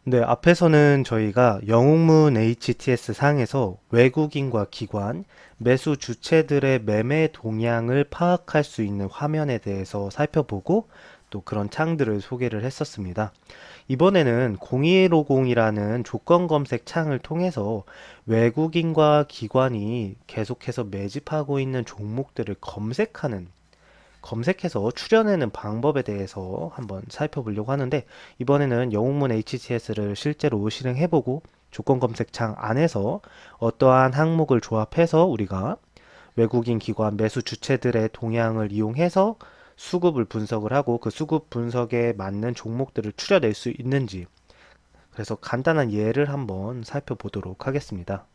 네, 앞에서는 저희가 영웅문 HTS 상에서 외국인과 기관, 매수 주체들의 매매 동향을 파악할 수 있는 화면에 대해서 살펴보고 또 그런 창들을 소개를 했었습니다. 이번에는 0150이라는 조건 검색 창을 통해서 외국인과 기관이 계속해서 매집하고 있는 종목들을 검색해서 추려내는 방법에 대해서 한번 살펴보려고 하는데, 이번에는 영웅문 HTS를 실제로 실행해보고 조건 검색창 안에서 어떠한 항목을 조합해서 우리가 외국인 기관 매수 주체들의 동향을 이용해서 수급을 분석을 하고 그 수급 분석에 맞는 종목들을 추려낼 수 있는지, 그래서 간단한 예를 한번 살펴보도록 하겠습니다.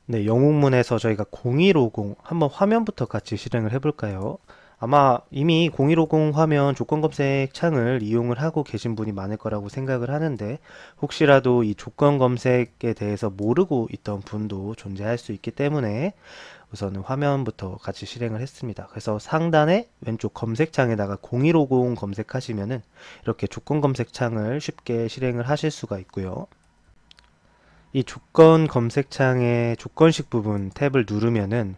네, 영웅문에서 저희가 0150 한번 화면부터 같이 실행을 해볼까요? 아마 이미 0150 화면 조건 검색 창을 이용을 하고 계신 분이 많을 거라고 생각을 하는데, 혹시라도 이 조건 검색에 대해서 모르고 있던 분도 존재할 수 있기 때문에 우선은 화면부터 같이 실행을 했습니다. 그래서 상단에 왼쪽 검색창에다가 0150 검색하시면은 이렇게 조건 검색창을 쉽게 실행을 하실 수가 있고요. 이 조건 검색창의 조건식 부분 탭을 누르면은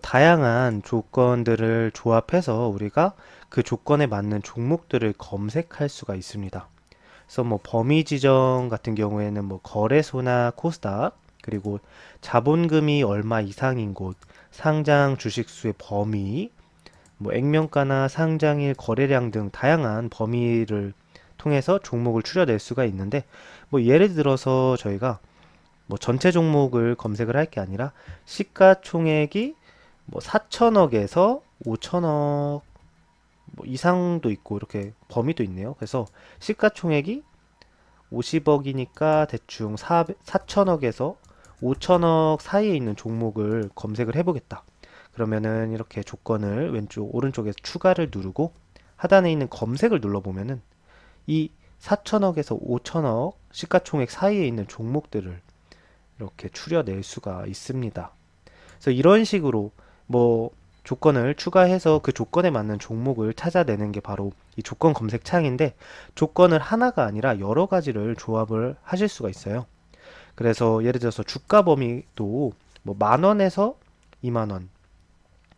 다양한 조건들을 조합해서 우리가 그 조건에 맞는 종목들을 검색할 수가 있습니다. 그래서 범위 지정 같은 경우에는 거래소나 코스닥, 그리고 자본금이 얼마 이상인 곳, 상장 주식수의 범위, 액면가나 상장일 거래량 등 다양한 범위를 통해서 종목을 추려낼 수가 있는데, 예를 들어서 저희가 전체 종목을 검색을 할 게 아니라 시가총액이 4천억에서 5천억 이상도 있고 이렇게 범위도 있네요. 그래서 시가총액이 50억이니까 대충 4천억에서 5천억 사이에 있는 종목을 검색을 해보겠다. 그러면은 이렇게 조건을 오른쪽에서 추가를 누르고 하단에 있는 검색을 눌러보면은 이 4천억에서 5천억 시가총액 사이에 있는 종목들을 이렇게 추려낼 수가 있습니다. 그래서 이런 식으로 조건을 추가해서 그 조건에 맞는 종목을 찾아내는 게 바로 이 조건 검색 창인데, 조건을 하나가 아니라 여러 가지를 조합을 하실 수가 있어요. 그래서 예를 들어서 주가 범위도 10,000원에서 20,000원,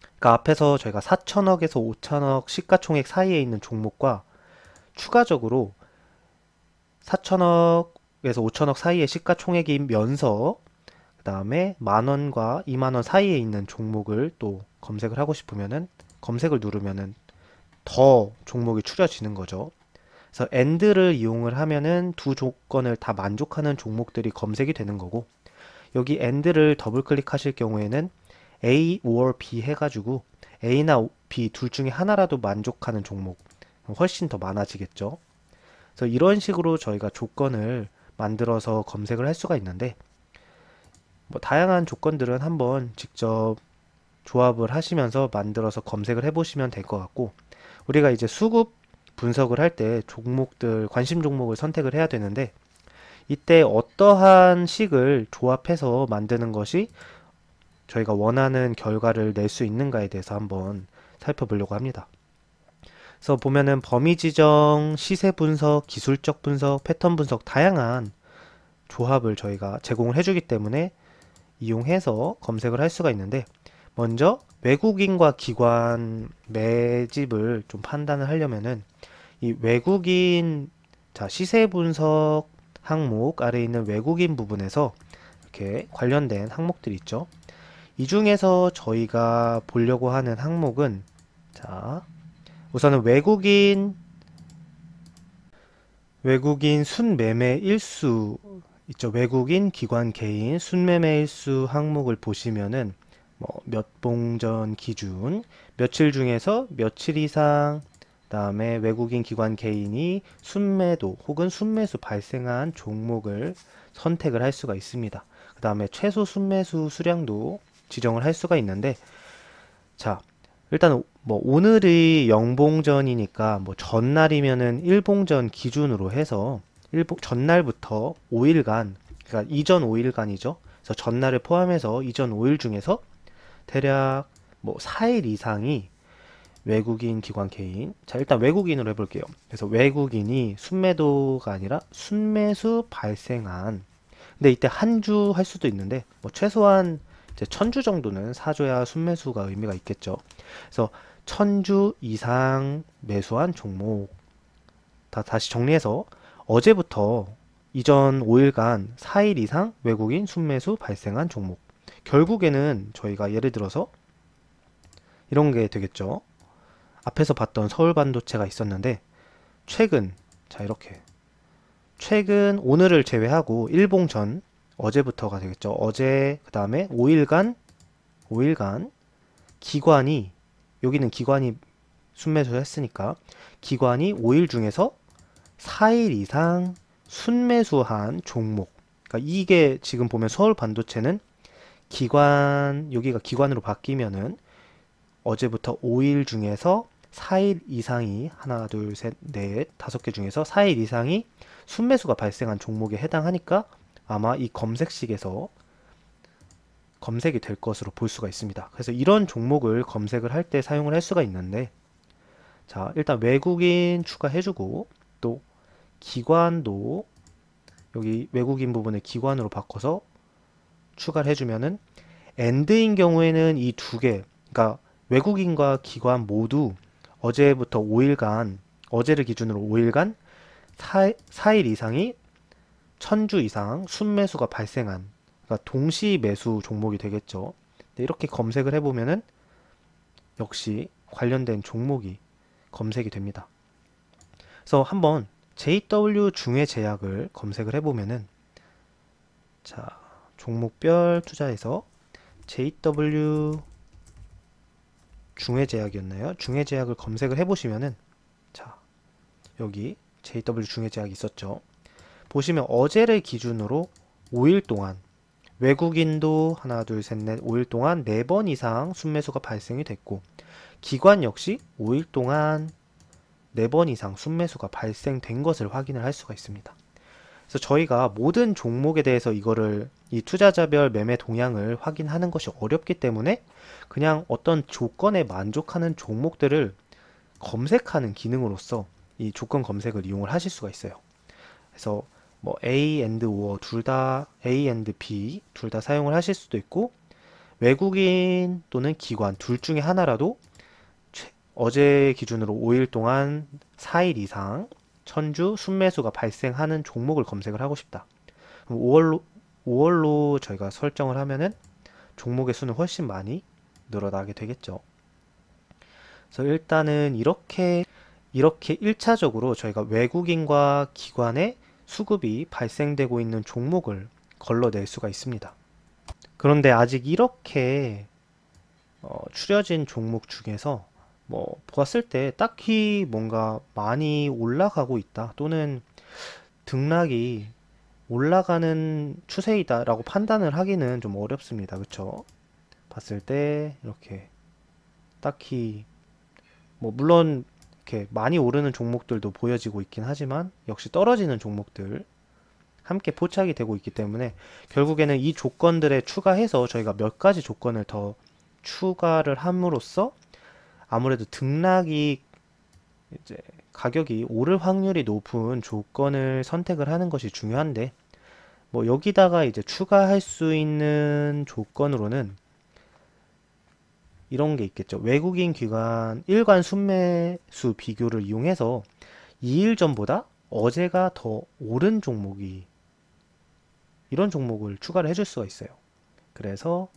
그러니까 앞에서 저희가 4천억에서 5천억 시가총액 사이에 있는 종목과 추가적으로 4천억에서 5천억 사이의 시가총액이면서 그 다음에 10,000원과 20,000원 사이에 있는 종목을 또 검색을 하고 싶으면은 검색을 누르면은 더 종목이 추려지는 거죠. 그래서 AND를 이용을 하면은 두 조건을 다 만족하는 종목들이 검색이 되는 거고, 여기 AND를 더블 클릭하실 경우에는 A or B 해가지고 A나 B 둘 중에 하나라도 만족하는 종목 훨씬 더 많아지겠죠. 그래서 이런 식으로 저희가 조건을 만들어서 검색을 할 수가 있는데, 다양한 조건들은 한번 직접 조합을 하시면서 만들어서 검색을 해보시면 될 것 같고, 우리가 이제 수급 분석을 할 때 종목들, 관심 종목을 선택을 해야 되는데, 이때 어떠한 식을 조합해서 만드는 것이 저희가 원하는 결과를 낼 수 있는가에 대해서 한번 살펴보려고 합니다. 그래서 보면은 범위 지정, 시세 분석, 기술적 분석, 패턴 분석 다양한 조합을 저희가 제공을 해주기 때문에 이용해서 검색을 할 수가 있는데, 먼저 외국인과 기관 매집을 좀 판단을 하려면은 이 외국인, 시세 분석 항목 아래에 있는 외국인 부분에서 이렇게 관련된 항목들이 있죠. 이 중에서 저희가 보려고 하는 항목은, 우선은 외국인 순매매 일수 있죠. 외국인 기관 개인 순매매 일수 항목을 보시면은 몇 봉전 기준, 며칠 중에서 며칠 이상, 그다음에 외국인 기관 개인이 순매도 혹은 순매수 발생한 종목을 선택을 할 수가 있습니다. 그 다음에 최소 순매수 수량도 지정을 할 수가 있는데, 일단 오늘이 0봉전이니까 전날이면은 1봉전 기준으로 해서 전날부터 5일간, 그러니까 이전 5일간이죠. 그래서 전날을 포함해서 이전 5일 중에서 대략 뭐 4일 이상이 외국인 기관 개인. 자, 일단 외국인으로 해볼게요. 그래서 외국인이 순매도가 아니라 순매수 발생한. 근데 이때 한 주 할 수도 있는데 뭐 최소한 이제 1000주 정도는 사줘야 순매수가 의미가 있겠죠. 그래서 1000주 이상 매수한 종목. 다시 정리해서 어제부터 이전 5일간 4일 이상 외국인 순매수 발생한 종목. 결국에는 저희가 예를 들어서 이런 게 되겠죠. 앞에서 봤던 서울반도체가 있었는데 최근, 자 이렇게 최근 오늘을 제외하고 일봉전 어제부터가 되겠죠. 어제 그 다음에 5일간 기관이, 여기는 기관이 순매수를 했으니까 기관이 5일 중에서 4일 이상 순매수한 종목. 그러니까 이게 지금 보면 서울반도체는 기관, 여기가 기관으로 바뀌면은 어제부터 5일 중에서 4일 이상이 하나, 둘, 셋, 넷, 5개 중에서 4일 이상이 순매수가 발생한 종목에 해당하니까 아마 이 검색식에서 검색이 될 것으로 볼 수가 있습니다. 그래서 이런 종목을 검색을 할 때 사용을 할 수가 있는데, 자, 일단 외국인 추가해주고 또 기관도 여기 외국인 부분을 기관으로 바꿔서 추가를 해주면은 엔드인 경우에는 이 두 개, 그러니까 외국인과 기관 모두 어제부터 5일간, 어제를 기준으로 5일간 4일 이상이 1000주 이상 순매수가 발생한, 그러니까 동시 매수 종목이 되겠죠. 이렇게 검색을 해보면은 역시 관련된 종목이 검색이 됩니다. 그래서 한번 JW 중외제약을 검색을 해보면은, 자, 종목별 투자에서 JW 중외제약이었나요? 중외제약을 검색을 해보시면은, 자, 여기 JW 중외제약이 있었죠. 보시면 어제를 기준으로 5일 동안 외국인도 하나, 둘, 셋, 넷, 5일 동안 4번 이상 순매수가 발생이 됐고, 기관 역시 5일 동안 4번 이상 순매수가 발생된 것을 확인을 할 수가 있습니다. 그래서 저희가 모든 종목에 대해서 이거를, 이 투자자별 매매 동향을 확인하는 것이 어렵기 때문에 그냥 어떤 조건에 만족하는 종목들을 검색하는 기능으로서 이 조건 검색을 이용을 하실 수가 있어요. 그래서 뭐 A and O 둘 다, A and B 둘 다 사용을 하실 수도 있고, 외국인 또는 기관 둘 중에 하나라도 어제 기준으로 5일 동안 4일 이상 1000주 순매수가 발생하는 종목을 검색을 하고 싶다. 그럼 5월로 저희가 설정을 하면은 종목의 수는 훨씬 많이 늘어나게 되겠죠. 그래서 일단은 이렇게 1차적으로 저희가 외국인과 기관의 수급이 발생되고 있는 종목을 걸러낼 수가 있습니다. 그런데 아직 이렇게 추려진 종목 중에서 뭐 보았을 때 딱히 뭔가 많이 올라가고 있다 또는 등락이 올라가는 추세이다 라고 판단을 하기는 좀 어렵습니다. 그쵸? 봤을 때 이렇게 딱히 뭐 물론 이렇게 많이 오르는 종목들도 보여지고 있긴 하지만 역시 떨어지는 종목들 함께 포착이 되고 있기 때문에 결국에는 이 조건들에 추가해서 저희가 몇 가지 조건을 더 추가를 함으로써 아무래도 등락이 이제 가격이 오를 확률이 높은 조건을 선택을 하는 것이 중요한데, 뭐 여기다가 이제 추가할 수 있는 조건으로는 이런 게 있겠죠. 외국인 기관 일간 순매수 비교를 이용해서 2일 전보다 어제가 더 오른 종목이, 이런 종목을 추가를 해줄 수가 있어요. 그래서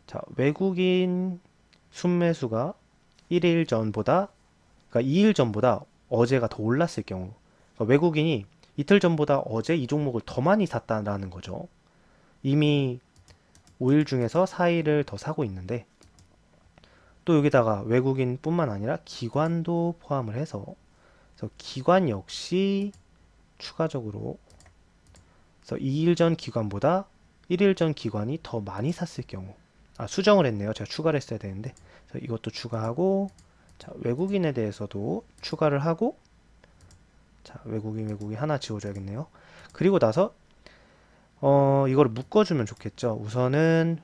자, 외국인 순매수가 1일 전보다, 그러니까 2일 전보다 어제가 더 올랐을 경우, 그러니까 외국인이 이틀 전보다 어제 이 종목을 더 많이 샀다라는 거죠. 이미 5일 중에서 4일을 더 사고 있는데, 또 여기다가 외국인 뿐만 아니라 기관도 포함을 해서, 그래서 기관 역시 추가적으로, 그래서 2일 전 기관보다 1일 전 기관이 더 많이 샀을 경우, 수정을 했네요. 제가 추가를 했어야 되는데, 그래서 이것도 추가하고, 자, 외국인에 대해서도 추가를 하고, 자, 외국인 하나 지워줘야겠네요. 그리고 나서 이거를 묶어주면 좋겠죠. 우선은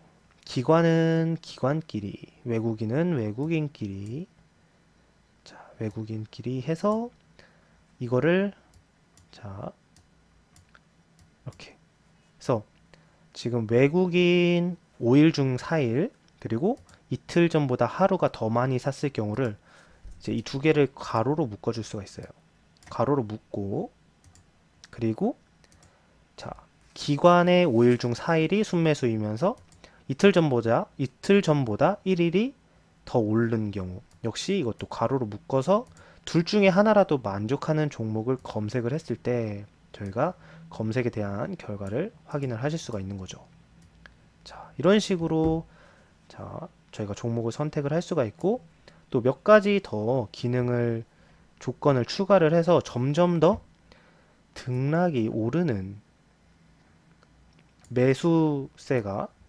기관은 기관끼리, 외국인은 외국인끼리, 자, 외국인끼리 해서 이거를 자, 이렇게 해서 지금 외국인 5일 중 4일 그리고 이틀 전보다 하루가 더 많이 샀을 경우를 이제 이 두 개를 가로로 묶어줄 수가 있어요. 가로로 묶고 그리고 자, 기관의 5일 중 4일이 순매수이면서 이틀 전보다 1일이 더 오른 경우 역시 이것도 가로로 묶어서 둘 중에 하나라도 만족하는 종목을 검색을 했을 때 저희가 검색에 대한 결과를 확인을 하실 수가 있는 거죠. 자, 이런 식으로 자, 저희가 종목을 선택을 할 수가 있고 또 몇 가지 더 기능을 조건을 추가를 해서 점점 더 등락이 오르는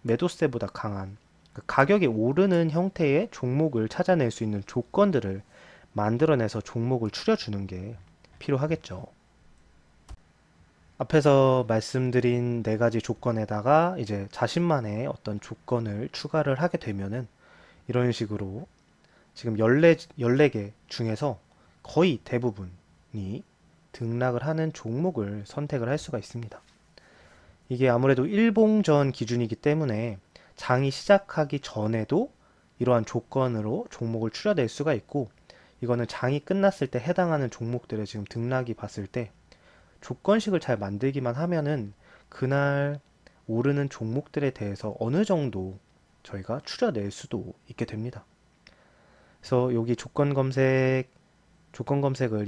매도세보다 강한 가격이 오르는 형태의 종목을 찾아낼 수 있는 조건들을 만들어내서 종목을 추려주는 게 필요하겠죠. 앞에서 말씀드린 네 가지 조건에다가 이제 자신만의 어떤 조건을 추가를 하게 되면은 이런 식으로 지금 14개 중에서 거의 대부분이 등락을 하는 종목을 선택을 할 수가 있습니다. 이게 아무래도 일봉전 기준이기 때문에 장이 시작하기 전에도 이러한 조건으로 종목을 추려낼 수가 있고 이거는 장이 끝났을 때 해당하는 종목들의 지금 등락이 봤을 때 조건식을 잘 만들기만 하면은 그날 오르는 종목들에 대해서 어느 정도 저희가 추려낼 수도 있게 됩니다. 그래서 여기 조건 검색을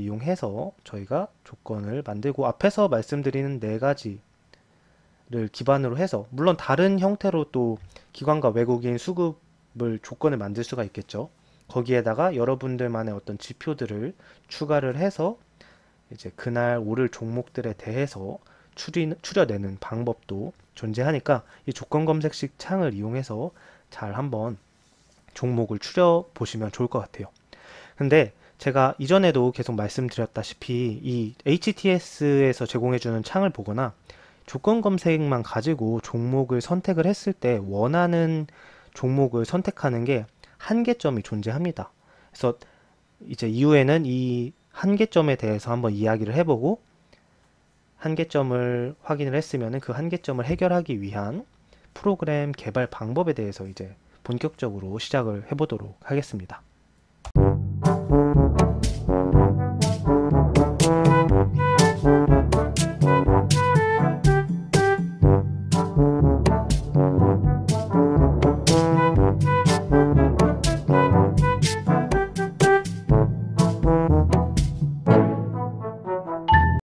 이용해서 저희가 조건을 만들고 앞에서 말씀드리는 네 가지를 기반으로 해서 물론 다른 형태로 또 기관과 외국인 수급을 조건을 만들 수가 있겠죠. 거기에다가 여러분들만의 어떤 지표들을 추가를 해서 이제 그날 오를 종목들에 대해서 추려내는 방법도 존재하니까 이 조건 검색식 창을 이용해서 잘 한번 종목을 추려 보시면 좋을 것 같아요. 근데 제가 이전에도 계속 말씀드렸다시피 이 HTS에서 제공해주는 창을 보거나 조건 검색만 가지고 종목을 선택을 했을 때 원하는 종목을 선택하는 게 한계점이 존재합니다. 그래서 이제 이후에는 이 한계점에 대해서 한번 이야기를 해보고 한계점을 확인을 했으면 그 한계점을 해결하기 위한 프로그램 개발 방법에 대해서 이제 본격적으로 시작을 해보도록 하겠습니다.